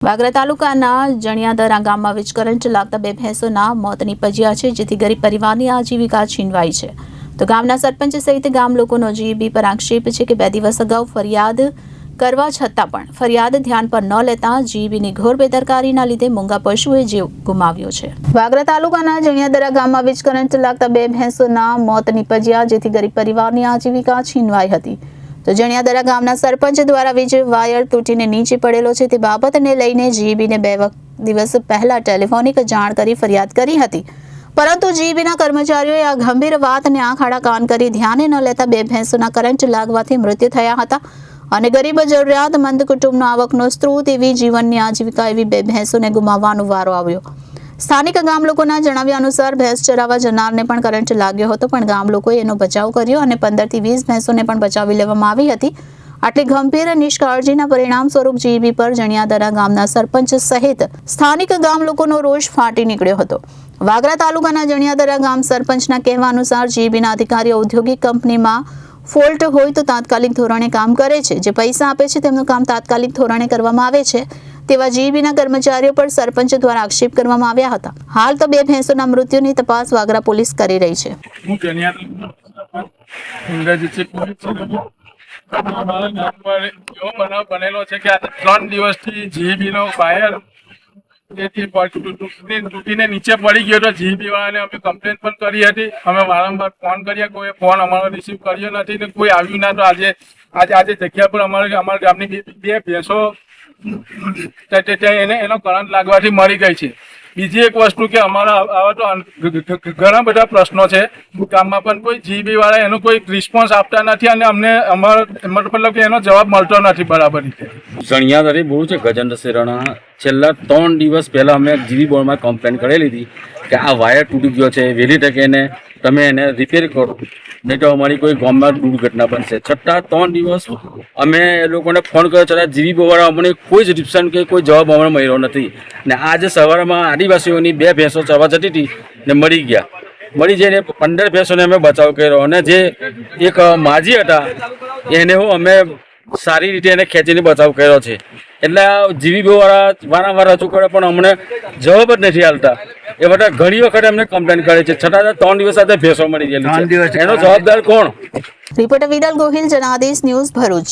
વાગરા તાલુકાના જણિયાદરા ગામમાં વીજ કરંટ લાગતા બે ભેંસોના મોત નીપજ્યા છે, જેથી ગરીબ પરિવારની આજીવિકા છીનવાઈ છે. તો ગામના સરપંચ સહિત ગામ લોકોનો જીબી પર આક્ષેપ છે કે 2 દિવસ અગાઉ ફરિયાદ કરવા છતાં પણ ફરિયાદ ધ્યાન પર ન લેતા જીબીની ઘોર બેદરકારીના લીધે મૂંગા પશુએ જીવ ગુમાવ્યો છે. વાગરા તાલુકાના જણિયાદરા ગામમાં વીજ કરંટ લાગતા બે ભેંસોના મોત નીપજ્યા, જેથી ગરીબ પરિવારની આજીવિકા છીનવાઈ હતી. તો જણિયાદરા ગામના સરપંચ દ્વારા વીજ વાયર તૂટીને નીચે પડેલો છે તે બાબતને લઈને જીબીને 2 દિવસ પહેલા ટેલિફોનિક જાણ કરી ફરિયાદ કરી હતી, પરંતુ જીબીના કર્મચારીઓએ આ ગંભીર વાતને આંખ આડા કાન કરી ધ્યાને ન લેતા બે ભેંસોના કરંટ લાગવાથી મૃત્યુ થયા હતા અને ગરીબ જરૂરિયાતમંદ કુટુંબનો આવકનો સ્ત્રોત એવી જીવનની આજીવિકા એવી બે ભેંસોને ગુમાવવાનો વારો આવ્યો. સ્થાનિક ગામ લોકોના જણાવ્યા અનુસાર ભેંસ ચરાવવા જનારને પણ કરંટ લાગ્યો હતો, પણ ગામ લોકોએ એનો બચાવ કર્યો અને 15 થી 20 ભેંસોને પણ બચાવી લેવામાં આવી હતી. આટલી ગંભીર નિષ્કાળજીના પરિણામ સ્વરૂપ જીબી પર જણિયાદરા ગામના સરપંચ સહિત સ્થાનિક ગામ લોકોનો રોષ ફાટી નીકળ્યો હતો. વાગરા તાલુકાના જણિયાદરા ગામ સરપંચના કહેવા અનુસાર જીબીના અધિકારીઓ ઔદ્યોગિક કંપનીમાં ફોલ્ટ હોય તો તાત્કાલિક ધોરણે કામ કરે છે, જે પૈસા આપે છે તેમનું કામ તાત્કાલિક ધોરણે કરવામાં આવે છે તેવા જીબીના કર્મચારીઓ પર સરપંચ દ્વારા આક્ષેપ કરવામાં આવ્યા હતા. હાલ તો બે ભેંસોના મૃત્યુની તપાસ વાગરા પોલીસ કરી રહી છે. બનેલો છે કે 3 દિવસથી જીબીનો વાયર તૂટીને નીચે પડી ગયો તો જીબી વાળાને અમે કમ્પ્લેન પણ કરી હતી. અમે વારંવાર ફોન કર્યા, કોઈ ફોન અમારો રિસીવ કર્યો નથી ને કોઈ આવ્યું ના. તો આજે જગ્યા પર અમારા ગામની બે ભેંસો એનો કરંટ લાગવાથી મરી ગઈ છે. બીજી એક વસ્તુ કે અમારા આવા તો ઘણા બધા પ્રશ્નો છે ગામમાં, પણ કોઈ જીબી વાળા એનો કોઈ રિસ્પોન્સ આપતા નથી અને અમને અમારો મતલબ કે એનો જવાબ મળતો નથી બરાબર રીતે. જણિયાદરી બોલું છે ગજેન્દ્ર શેરાણા. છેલ્લા 3 દિવસ પહેલા અમે જીબી બોર્ડમાં કમ્પ્લેન કરેલી હતી કે આ વાયર તૂટી ગયો છે, વહેલી તકે તમે એને રિપેર કરો, નહીં તો અમારી કોઈ ગામમાં દુર્ઘટના બનશે. છતાં 3 દિવસ અમે એ લોકોને ફોન કર્યો, છતાં જીબી બોર્ડવાળા અમને કોઈ જ રિપ્શન કે કોઈ જવાબ અમને મળ્યો નથી. ને આજે સવારમાં આદિવાસીઓની 2 ભેંસો ચરવા જતી હતી ને મરી ગયા. મરી જઈને 15 ભેંસોને અમે બચાવ કર્યો અને જે એક માજી હતા એને અમે સારી રીતે એને ખેંચીને બચાવ કર્યો છે. એટલે જીબી વાળા વારંવાર રજૂ કરે પણ અમને જવાબ જ નથી આપતા. એ બધા ઘણી વખત અમને કમ્પ્લેન કરે છે, છતાં 3 દિવસ સાથે ભેંસો મળી ગયેલી છે. એનો જવાબદાર કોણ? Reporter Viral Gohil, Janadesh news, Bharuch.